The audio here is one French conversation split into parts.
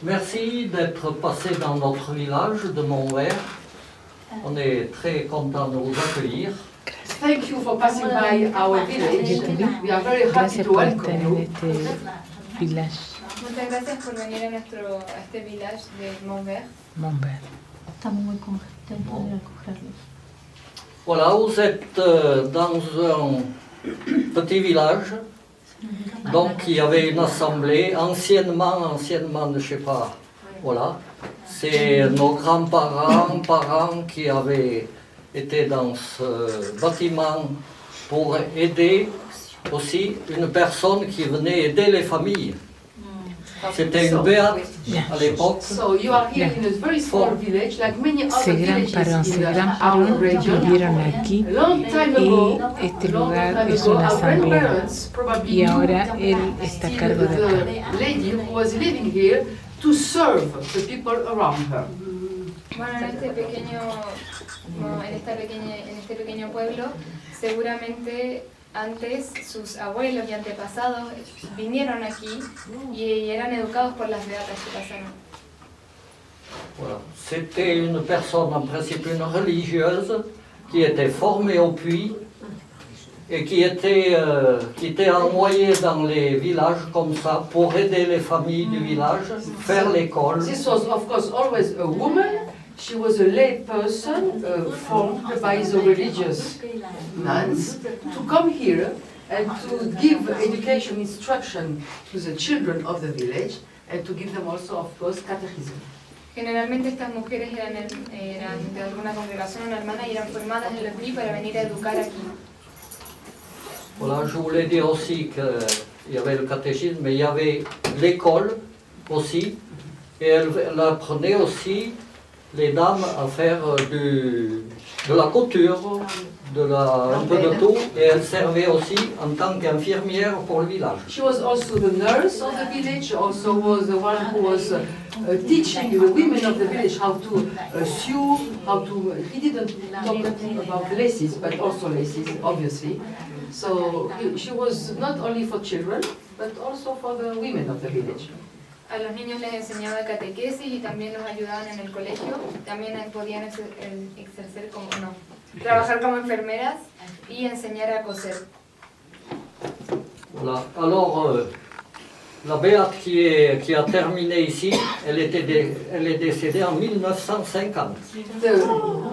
Merci d'être passé dans notre village de Montvert. On est très content de vous accueillir. Thank you for passing by our village. We are very happy Gracias to por estar welcome en you. este village, Muchas gracias por venir a este village de Montvert. Montvert. Estamos muy contentos de acogerlos. Voilà, vous êtes dans un petit village. Donc il y avait une assemblée, anciennement, je ne sais pas, voilà. C'est nos grands-parents, parents qui avaient été dans ce bâtiment pour aider aussi une personne qui venait aider les familles. C'était une béate à l'époque. So you are here in a very small village, like many other Ces villages in our region. vivieron aquí A long time y ago, este long lugar time es ago, una our asamblea grandparents probably y ahora él está a still cargo de acá. the lady who was living here to serve the people around her. Bueno, en este pequeño pueblo, seguramente antes sus abuelos y antepasados vinieron aquí y eran educados por las beatas que pasaron. Voilà. C'était une personne, en principe une religieuse, qui était formée au puits et qui était envoyée dans les villages comme ça pour aider les familles du village, faire l'école. This was, of course, always a woman. She was a lay person formed by the religious nuns to come here and to give education instruction to the children of the village and to give them also, of course, catechism. Generalmente estas mujeres eran de alguna congregación, una hermana, y eran formadas en el PRI para venir a educar aquí. Voilà, je voulais dire aussi qu'il y avait le catéchisme, mais il y avait l'école aussi, et elle apprenait aussi les dames à faire de la couture, un peu de tout, et elle servait aussi en tant qu'infirmière pour le village. She was also the nurse of the village, also was the one who was teaching the women of the village how to sew, how to, he didn't talk about laces, but also laces, obviously. So she was not only for children, but also for the women of the village. A los niños les enseñaba catequesis y también los ayudaban en el colegio. También podían ejercer trabajar como enfermeras y enseñar a coser. Voilà. Alors, la béate qui a terminé ici, elle est décédée en 1950. The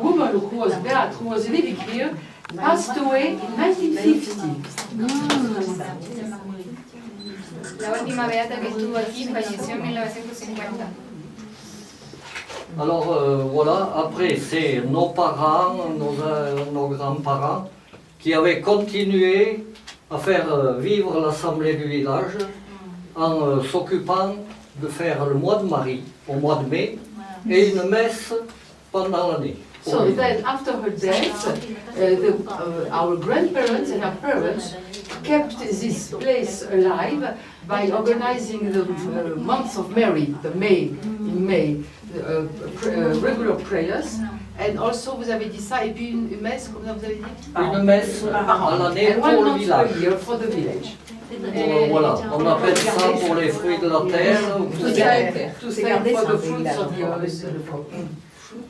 woman who was Beat, who was living here, passed away in 1950. La última beata que estuvo aquí falleció en 1950. Alors voilà, après c'est nos parents, nos grands-parents qui avaient continué à faire vivre l'assemblée du village en s'occupant de faire le mois de Marie au mois de mai et une messe pendant l'année. So then after her death, our grandparents and our parents kept this place alive by organizing the months of Mary, in May, regular prayers. And also, vous avez dit ça, et puis une messe, comme vous avez dit? Une messe à l'année pour le village. For the village. Voilà, on appelle ça pour les fruits de la terre. To thank for the fruits of the earth.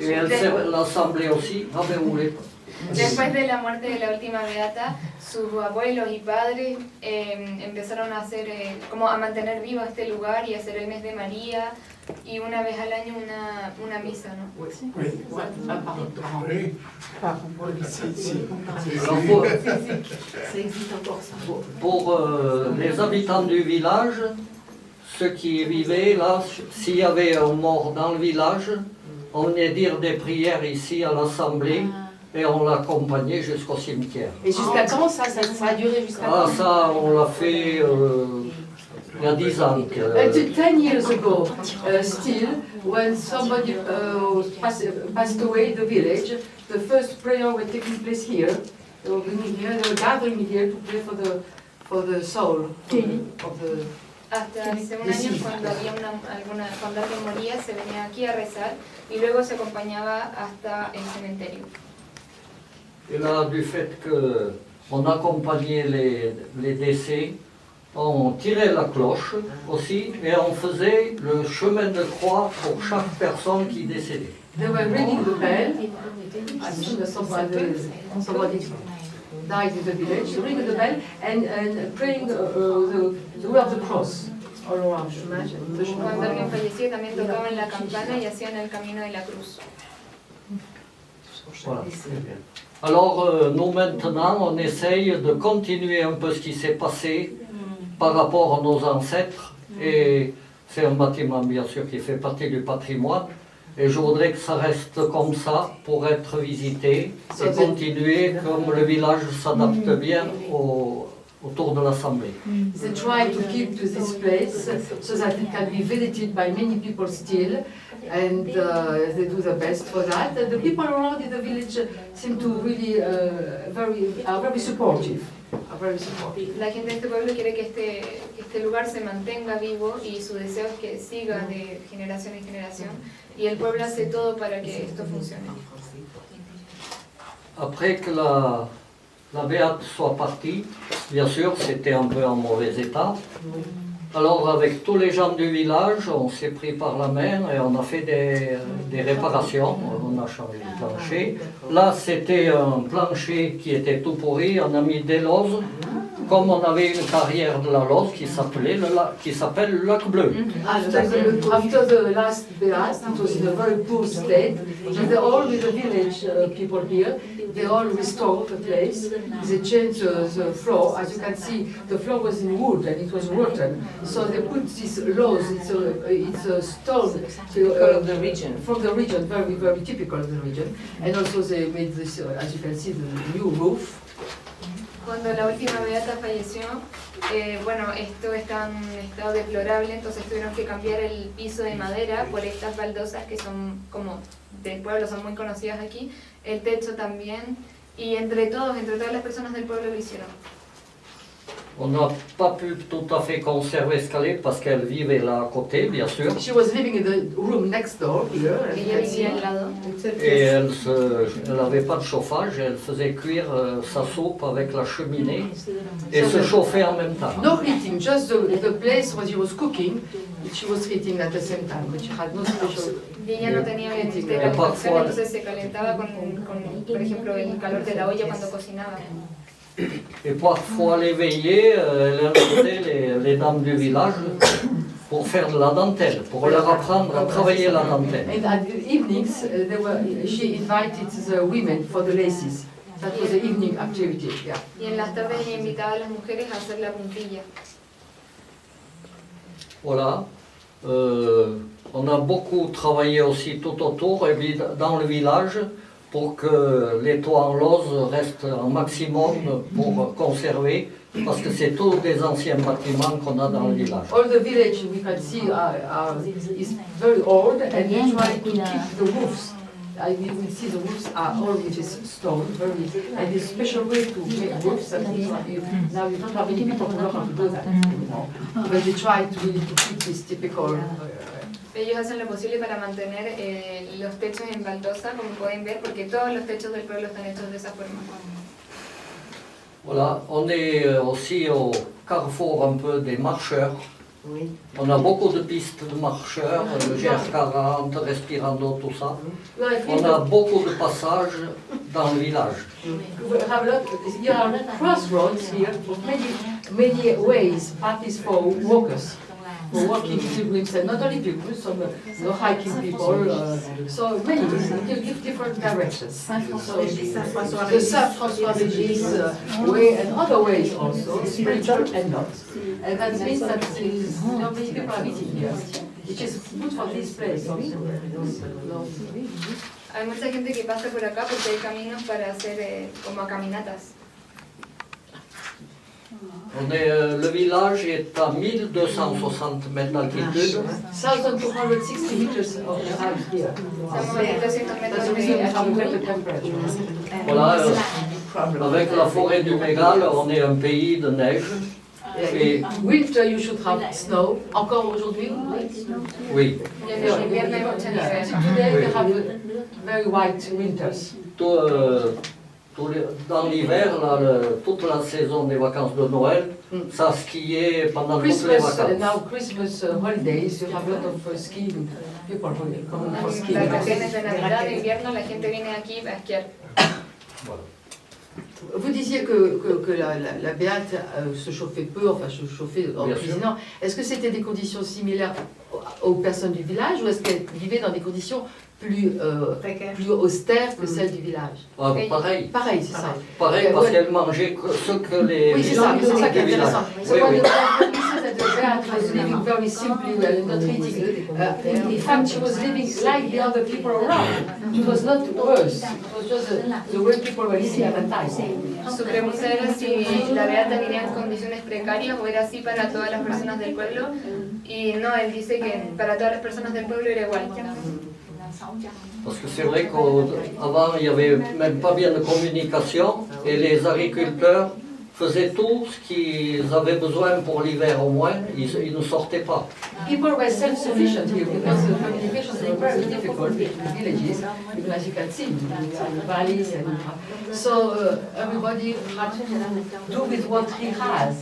Et l'assemblée aussi, Después de la muerte de la última beata, sus abuelos y padres empezaron a hacer, como a mantener vivo este lugar y hacer el mes de María y una vez al año una misa, ¿no? Pour les habitants du village, ceux qui vivaient là, s'il y avait un mort dans le village, on venait dire des prières ici à l'assemblée et on l'accompagnait jusqu'au cimetière. Et jusqu'à quand ça a duré jusqu'à Ah, quand? ça, on l'a fait il y a 10 ans. Until 10 years ago, still, when somebody passed away in the village, the first prayer was taking place here. They were gathering here to pray for the soul of the. Hasta hace un año, cuando alguien moría, se venía aquí a rezar y luego se acompañaba hasta el cementerio. Et là, du fait qu'on accompagnait les décès, on tirait la cloche aussi et on faisait le chemin de croix pour chaque personne qui décédait. They were ringing the bell as soon as somebody died in the village, ringing the bell and praying the way of the cross all around. Cuando alguien fallecía también tocaban la campana y hacían el camino de la cruz. Voilà. Alors nous maintenant on essaye de continuer un peu ce qui s'est passé par rapport à nos ancêtres et c'est un bâtiment bien sûr qui fait partie du patrimoine et je voudrais que ça reste comme ça pour être visité et continuer comme le village s'adapte bien autour de l'assemblée. They try to keep to this place so that it can be visited by many people still, and they do the best for that. And the people around in the village seem to really are very supportive. La gente de este pueblo quiere que este lugar se mantenga vivo y su deseo es que siga de generación en generación y el pueblo hace todo para que esto funcione. Après que la Béate soit partie, bien sûr c'était un peu en mauvais état. Alors avec tous les gens du village, on s'est pris par la main et on a fait des réparations, on a changé le plancher. Là c'était un plancher qui était tout pourri, on a mis des lozes, comme on avait une carrière de la loze qui s'appelle le lac bleu. After the last blast, it was in a very poor state. And all with the village people here, they all restored the place. They changed the floor. As you can see, the floor was in wood and it was rotten. So they put this loze, it's a stone of the region. from the region, very, very typical of the region. And also they made this, as you can see, the new roof. Cuando la última beata falleció, bueno, esto está en un estado deplorable, entonces tuvieron que cambiar el piso de madera por estas baldosas que son como del pueblo, son muy conocidas aquí, el techo también, y entre todas las personas del pueblo lo hicieron. On n'a pas pu tout à fait conserver ce qu'elle est parce qu'elle vivait là à côté, bien sûr. She was living in the room next door here. As you Ella can see. vivía al lado. Et elle n'avait pas de chauffage, elle faisait cuire sa soupe avec la cheminée et se chauffait en même temps. No heating, just the place where she was cooking, she was heating at the same time, but she had no special. Y ella no tenía calefacción, entonces se calentaba con, por ejemplo, el calor de la olla cuando cocinaba. Et parfois l'éveillée, elle invitait les dames du village pour faire de la dentelle, pour leur apprendre à travailler la dentelle. And at the evenings, she invited the women for the laces. That was the evening activity, yeah. Y en las tardes ella invitaba a las mujeres a hacer la puntilla. Voilà. On a beaucoup travaillé aussi tout autour et puis dans le village pour que les toits en lose restent un maximum pour conserver, parce que c'est tous des anciens bâtiments qu'on a dans le village. All the village we can see is very old, and we try to keep the roofs. You will see the roofs are all with this stone, and this special way to make roofs. And now you don't have many people who know how to do that anymore. But they try to really keep this typical. Ellos hacen lo posible para mantener los techos en baldosa, como pueden ver, porque todos los techos del pueblo están hechos de esa forma. Voilà, on est aussi au carrefour un peu des marcheurs. Oui. On a beaucoup de pistes de marcheurs, le GR40, Respirando, tout ça. On a beaucoup de passages dans le village. We have there are crossroads here with many ways, paths for walkers. For walking pilgrims, and not only pilgrims, some hiking people, so many different directions. So the Saint-François-Régis way and other ways also, spiritual and not. And that means that many people are meeting here, which is good for this place also. Hay mucha gente que pasa por acá porque hay caminos para hacer como caminatas. Le village est à 1260 mètres d'altitude. 1,260 meters of here. Estamos a 1200 That's metros the reason we de have a altitud. better temperature. Voilà, avec la forêt du Mégale, on est un pays de neige. Et, Winter you should have snow. Encore aujourd'hui? oui, Y en el invierno hay mucha nieve. Today we have very white winters. Dans l'hiver, là, toute la saison des vacances de Noël, ça skiait pendant toutes les Christmas, vacances. now Christmas holidays, you have a lot of skiing people coming for En skiing. vacaciones de Navidad, de invierno, la gente viene aquí a esquiar. Voilà. Vous disiez que la Béate se chauffait peu, enfin se chauffait en Bien sûr. cuisinant. Est-ce que c'était des conditions similaires aux personnes du village ou est-ce qu'elles vivaient dans des conditions plus austères que celles du village? Ah, pareil, Pareil, c'est ça. pareil, parce qu'elle mangeait ce que les Oui, c'est ça qui est du village. intéressant. So Oui, when oui. you said that the Beate was living very simply, not eating, in fact she was living like the other people around. It was not worse, it was just the way people were living at the time. Su pregunta era si la Beata vivía en condiciones precarias o era así para todas las personas del pueblo. Y no, él dice que para todas las personas del pueblo era igual. Parce que c'est vrai qu'avant, il n'y avait même pas bien de communication et les agriculteurs faisaient tout ce qu'ils avaient besoin pour l'hiver au moins, ils ne sortaient pas. People were self-sufficient here because the communications were very difficult in the villages, even as you can see, in the valleys. So everybody had to do with what he has.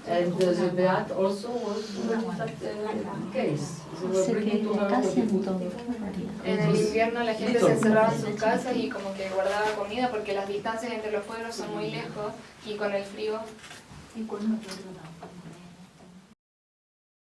And the Beat also was not that case. They were Sé que bringing to her está all the haciendo food. En el invierno la gente se encerraba en sus casas y como que guardaba comida porque las distancias entre los pueblos son muy lejos y con el frío.